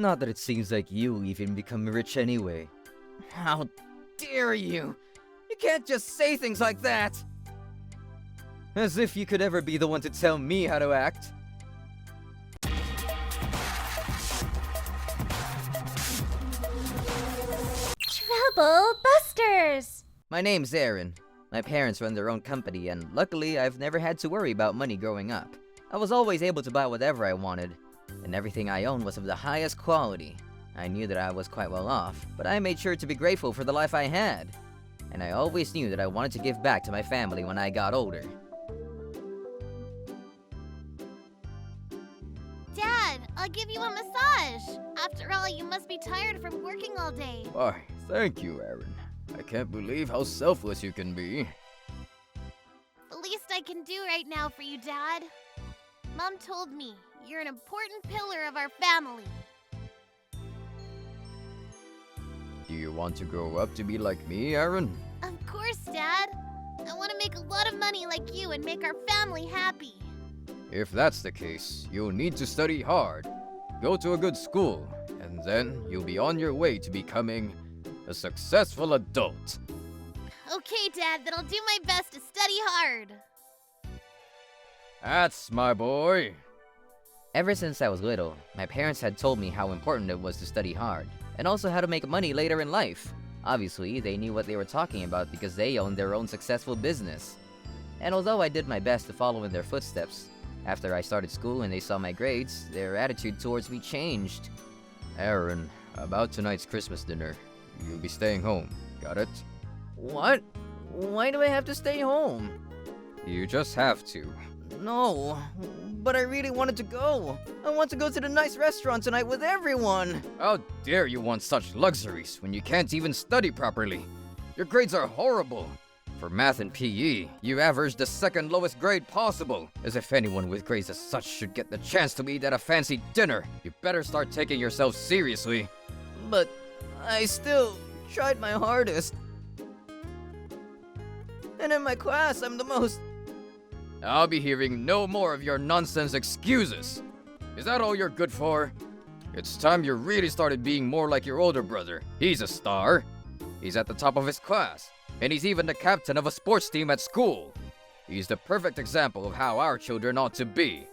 Not that it seems like you even become rich anyway. How dare you? You can't just say things like that! As if you could ever be the one to tell me how to act. Trouble Busters! My name's Aaron. My parents run their own company, and luckily I've never had to worry about money growing up. I was always able to buy whatever I wanted, and everything I owned was of the highest quality. I knew that I was quite well off, but I made sure to be grateful for the life I had. And I always knew that I wanted to give back to my family when I got older. Dad, I'll give you a massage. After all, you must be tired from working all day. Why, thank you, Aaron. I can't believe how selfless you can be. The least I can do right now for you, Dad. Mom told me you're an important pillar of our family. Do you want to grow up to be like me, Aaron? Of course, Dad. I want to make a lot of money like you and make our family happy. If that's the case, you'll need to study hard. Go to a good school, and then you'll be on your way to becoming a successful adult. Okay, Dad, then I'll do my best to study hard. That's my boy. Ever since I was little, my parents had told me how important it was to study hard, and also how to make money later in life. Obviously, they knew what they were talking about because they owned their own successful business. And although I did my best to follow in their footsteps, after I started school and they saw my grades, their attitude towards me changed. Aaron, about tonight's Christmas dinner, you'll be staying home, got it? What? Why do I have to stay home? You just have to. No, but I really wanted to go. I want to go to the nice restaurant tonight with everyone. How dare you want such luxuries when you can't even study properly? Your grades are horrible. For math and PE, you averaged the second lowest grade possible. As if anyone with grades as such should get the chance to eat at a fancy dinner. You better start taking yourself seriously. But I still tried my hardest. And in my class, I'm the most... I'll be hearing no more of your nonsense excuses. Is that all you're good for? It's time you really started being more like your older brother. He's a star. He's at the top of his class, and he's even the captain of a sports team at school. He's the perfect example of how our children ought to be.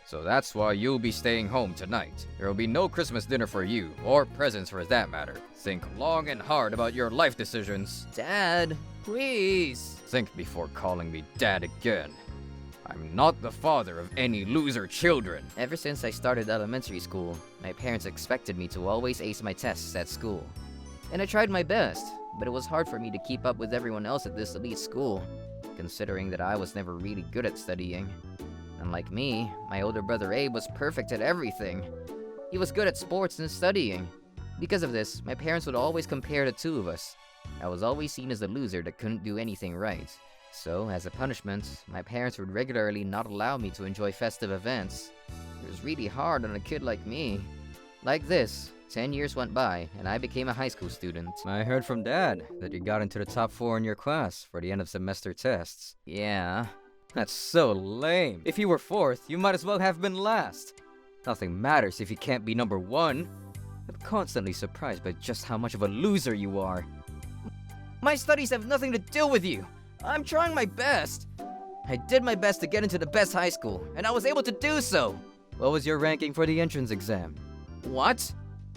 So that's why you'll be staying home tonight. There will be no Christmas dinner for you, or presents for that matter. Think long and hard about your life decisions. Dad, please. Think before calling me Dad again. I'm not the father of any loser children. Ever since I started elementary school, my parents expected me to always ace my tests at school. And I tried my best, but it was hard for me to keep up with everyone else at this elite school, considering that I was never really good at studying. Unlike me, my older brother Abe was perfect at everything. He was good at sports and studying. Because of this, my parents would always compare the two of us. I was always seen as a loser that couldn't do anything right. So, as a punishment, my parents would regularly not allow me to enjoy festive events. It was really hard on a kid like me. Like this, 10 years went by, and I became a high school student. I heard from Dad that you got into the top 4 in your class for the end of semester tests. Yeah, that's so lame. If you were 4th, you might as well have been last. Nothing matters if you can't be number 1. I'm constantly surprised by just how much of a loser you are. My studies have nothing to do with you. I'm trying my best. I did my best to get into the best high school, and I was able to do so. What was your ranking for the entrance exam? What?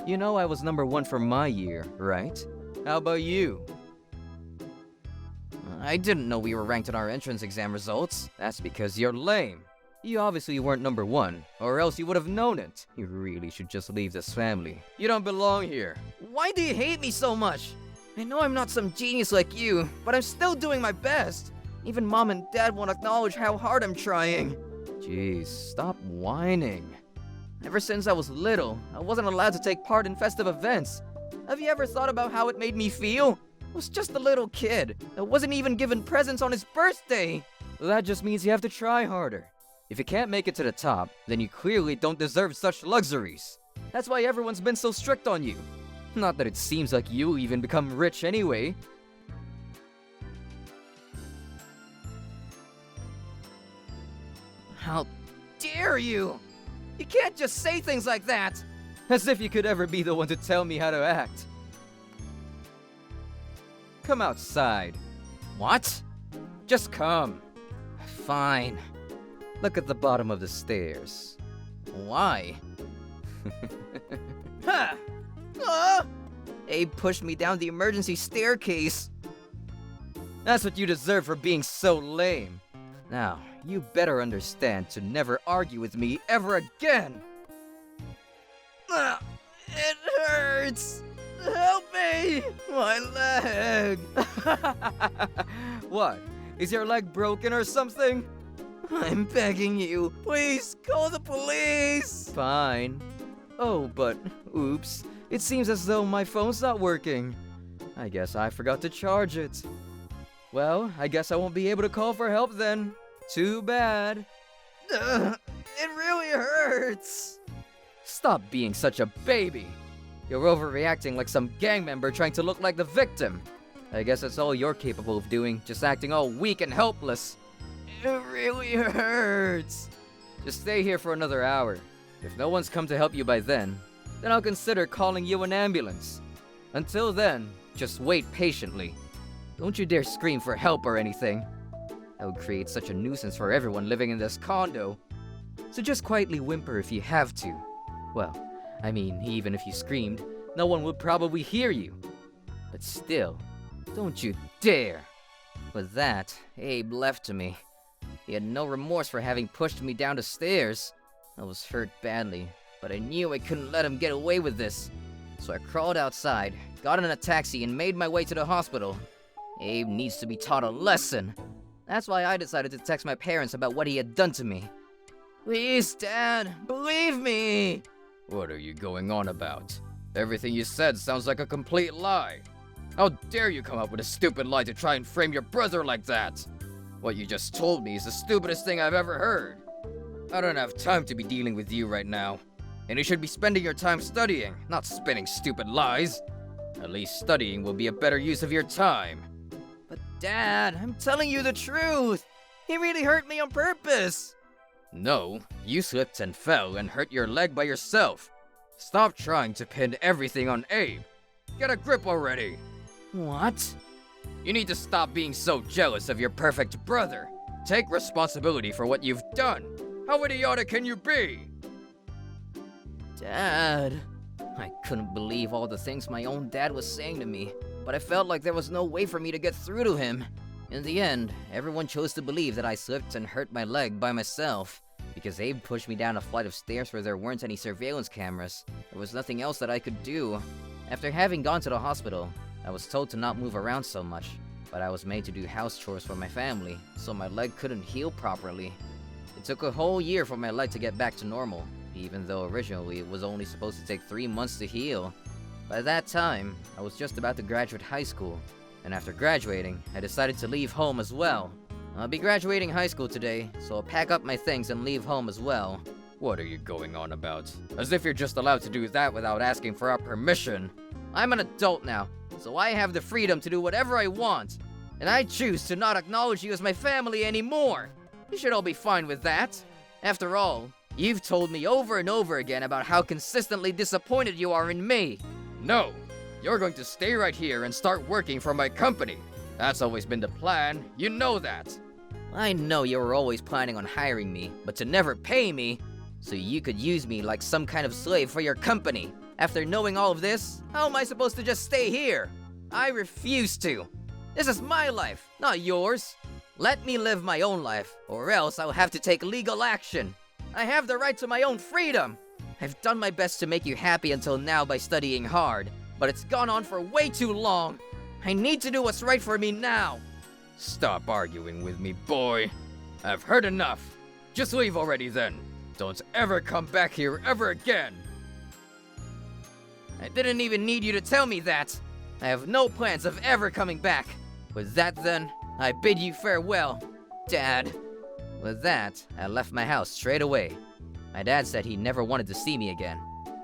You know I was number 1 for my year, right? How about you? I didn't know we were ranked in our entrance exam results. That's because you're lame. You obviously weren't number 1, or else you would have known it. You really should just leave this family. You don't belong here. Why do you hate me so much? I know I'm not some genius like you, but I'm still doing my best. Even Mom and Dad won't acknowledge how hard I'm trying. Jeez, stop whining. Ever since I was little, I wasn't allowed to take part in festive events. Have you ever thought about how it made me feel? I was just a little kid that wasn't even given presents on his birthday. Well, that just means you have to try harder. If you can't make it to the top, then you clearly don't deserve such luxuries. That's why everyone's been so strict on you. Not that it seems like you'll even become rich anyway. How dare you! You can't just say things like that! As if you could ever be the one to tell me how to act. Come outside. What? Just come. Fine. Look at the bottom of the stairs. Why? Ha! Abe pushed me down the emergency staircase. That's what you deserve for being so lame. Now, you better understand to never argue with me ever again. It hurts. Help me! My leg! What? Is your leg broken or something? I'm begging you, please call the police! Fine. Oh, but oops. It seems as though my phone's not working. I guess I forgot to charge it. Well, I guess I won't be able to call for help then. Too bad. It really hurts. Stop being such a baby. You're overreacting like some gang member trying to look like the victim. I guess that's all you're capable of doing, just acting all weak and helpless. It really hurts. Just stay here for another hour. If no one's come to help you by then I'll consider calling you an ambulance. Until then, just wait patiently. Don't you dare scream for help or anything. That would create such a nuisance for everyone living in this condo. So just quietly whimper if you have to. Well, I mean, even if you screamed, no one would probably hear you. But still, don't you dare. With that, Abe left to me. He had no remorse for having pushed me down the stairs. I was hurt badly, but I knew I couldn't let him get away with this. So I crawled outside, got in a taxi, and made my way to the hospital. Abe needs to be taught a lesson. That's why I decided to text my parents about what he had done to me. Please, Dad, believe me! What are you going on about? Everything you said sounds like a complete lie. How dare you come up with a stupid lie to try and frame your brother like that? What you just told me is the stupidest thing I've ever heard. I don't have time to be dealing with you right now. And you should be spending your time studying, not spinning stupid lies. At least studying will be a better use of your time. But Dad, I'm telling you the truth. He really hurt me on purpose. No, you slipped and fell and hurt your leg by yourself. Stop trying to pin everything on Abe. Get a grip already. What? You need to stop being so jealous of your perfect brother. Take responsibility for what you've done. How idiotic can you be? Dad. I couldn't believe all the things my own dad was saying to me, but I felt like there was no way for me to get through to him. In the end, everyone chose to believe that I slipped and hurt my leg by myself. Because Abe pushed me down a flight of stairs where there weren't any surveillance cameras. There was nothing else that I could do. After having gone to the hospital, I was told to not move around so much, but I was made to do house chores for my family, so my leg couldn't heal properly. It took a whole year for my leg to get back to normal, even though originally it was only supposed to take 3 months to heal. By that time, I was just about to graduate high school, and after graduating, I decided to leave home as well. I'll be graduating high school today, so I'll pack up my things and leave home as well. What are you going on about? As if you're just allowed to do that without asking for our permission. I'm an adult now, so I have the freedom to do whatever I want. And I choose to not acknowledge you as my family anymore. You should all be fine with that. After all, you've told me over and over again about how consistently disappointed you are in me. No, you're going to stay right here and start working for my company. That's always been the plan, you know that. I know you were always planning on hiring me, but to never pay me, so you could use me like some kind of slave for your company. After knowing all of this, how am I supposed to just stay here? I refuse to. This is my life, not yours. Let me live my own life, or else I'll have to take legal action. I have the right to my own freedom. I've done my best to make you happy until now by studying hard, but it's gone on for way too long. I need to do what's right for me now. Stop arguing with me, boy. I've heard enough. Just leave already then. Don't ever come back here ever again. I didn't even need you to tell me that. I have no plans of ever coming back. With that then, I bid you farewell, Dad. With that, I left my house straight away. My dad said he never wanted to see me again,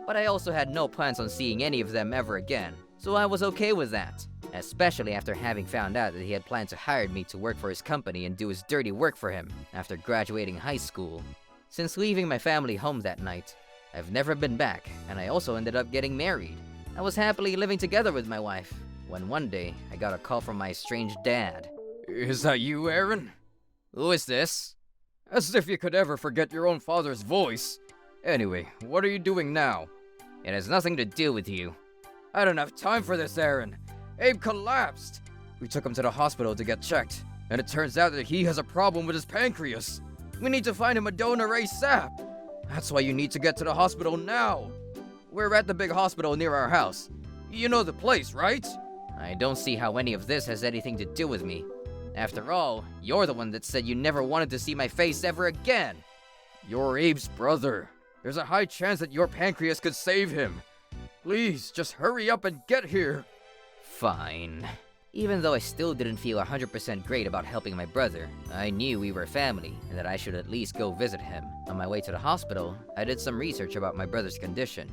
but I also had no plans on seeing any of them ever again, so I was okay with that. Especially after having found out that he had planned to hire me to work for his company and do his dirty work for him after graduating high school. Since leaving my family home that night, I've never been back, and I also ended up getting married. I was happily living together with my wife, when one day I got a call from my estranged dad. Is that you, Aaron? Who is this? As if you could ever forget your own father's voice. Anyway, what are you doing now? It has nothing to do with you. I don't have time for this, Aaron. Abe collapsed. We took him to the hospital to get checked, and it turns out that he has a problem with his pancreas. We need to find him a donor ASAP. That's why you need to get to the hospital now. We're at the big hospital near our house. You know the place, right? I don't see how any of this has anything to do with me. After all, you're the one that said you never wanted to see my face ever again. You're Abe's brother. There's a high chance that your pancreas could save him. Please, just hurry up and get here. Fine. Even though I still didn't feel 100% great about helping my brother, I knew we were family and that I should at least go visit him. On my way to the hospital, I did some research about my brother's condition,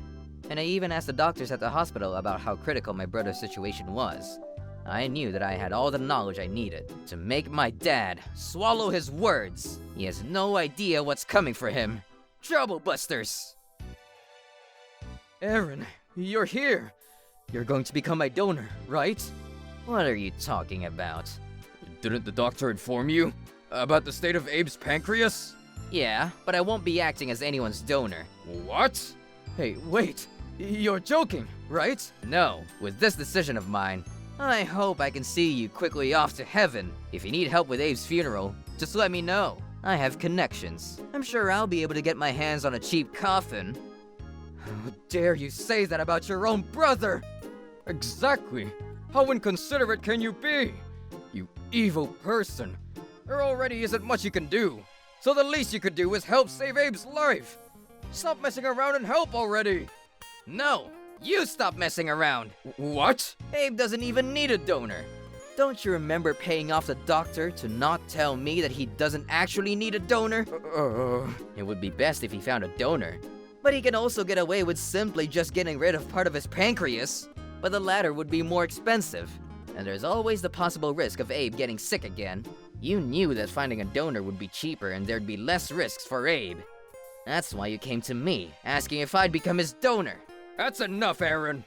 and I even asked the doctors at the hospital about how critical my brother's situation was. I knew that I had all the knowledge I needed to make my dad swallow his words. He has no idea what's coming for him. Trouble busters! Aaron, you're here. You're going to become my donor, right? What are you talking about? Didn't the doctor inform you about the state of Abe's pancreas? Yeah, but I won't be acting as anyone's donor. What? Hey, wait. You're joking, right? No, with this decision of mine, I hope I can see you quickly off to heaven. If you need help with Abe's funeral, just let me know. I have connections. I'm sure I'll be able to get my hands on a cheap coffin. How dare you say that about your own brother? Exactly. How inconsiderate can you be? You evil person. There already isn't much you can do. So the least you could do is help save Abe's life. Stop messing around and help already. No, you stop messing around. What? Abe doesn't even need a donor. Don't you remember paying off the doctor to not tell me that he doesn't actually need a donor? It would be best if he found a donor. But he can also get away with simply just getting rid of part of his pancreas. But the latter would be more expensive. And there's always the possible risk of Abe getting sick again. You knew that finding a donor would be cheaper and there'd be less risks for Abe. That's why you came to me, asking if I'd become his donor. That's enough, Aaron.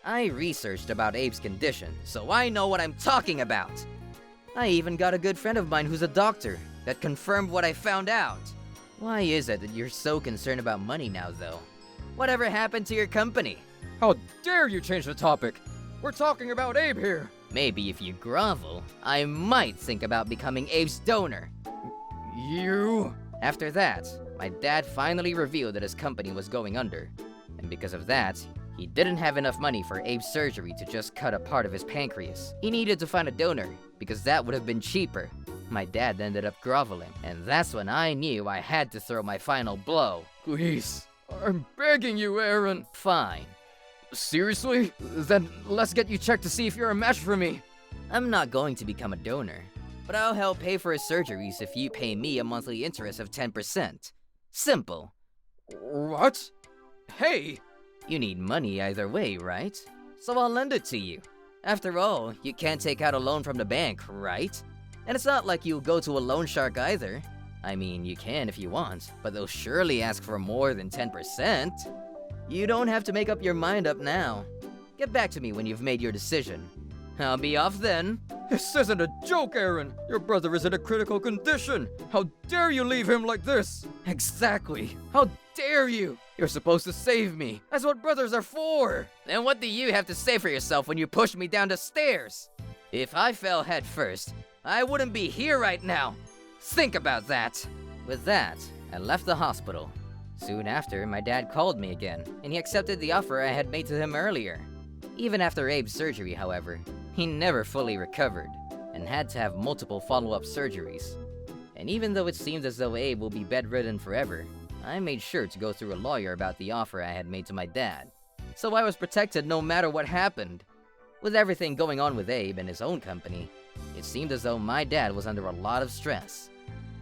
I researched about Abe's condition, so I know what I'm talking about. I even got a good friend of mine who's a doctor that confirmed what I found out. Why is it that you're so concerned about money now, though? Whatever happened to your company? How dare you change the topic? We're talking about Abe here. Maybe if you grovel, I might think about becoming Abe's donor. You? After that, my dad finally revealed that his company was going under. And because of that, he didn't have enough money for Abe's surgery to just cut a part of his pancreas. He needed to find a donor, because that would have been cheaper. My dad ended up groveling, and that's when I knew I had to throw my final blow. Please, I'm begging you, Aaron. Fine. Seriously? Then let's get you checked to see if you're a match for me. I'm not going to become a donor, but I'll help pay for his surgeries if you pay me a monthly interest of 10%. Simple. What? Hey! You need money either way, right? So I'll lend it to you. After all, you can't take out a loan from the bank, right? And it's not like you'll go to a loan shark either. I mean, you can if you want, but they'll surely ask for more than 10%. You don't have to make up your mind up now. Get back to me when you've made your decision. I'll be off then. This isn't a joke, Aaron. Your brother is in a critical condition. How dare you leave him like this? Exactly. How dare you? You're supposed to save me. That's what brothers are for. Then what do you have to say for yourself when you pushed me down the stairs? If I fell head first, I wouldn't be here right now. Think about that. With that, I left the hospital. Soon after, my dad called me again, and he accepted the offer I had made to him earlier. Even after Abe's surgery, however, he never fully recovered, and had to have multiple follow-up surgeries. And even though it seemed as though Abe will be bedridden forever, I made sure to go through a lawyer about the offer I had made to my dad. So I was protected no matter what happened. With everything going on with Abe and his own company, it seemed as though my dad was under a lot of stress.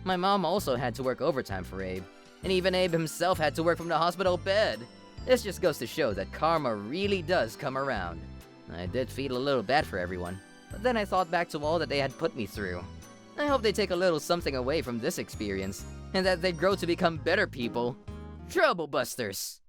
My mom also had to work overtime for Abe, and even Abe himself had to work from the hospital bed. This just goes to show that karma really does come around. I did feel a little bad for everyone, but then I thought back to all that they had put me through. I hope they take a little something away from this experience, and that they grow to become better people. Trouble busters!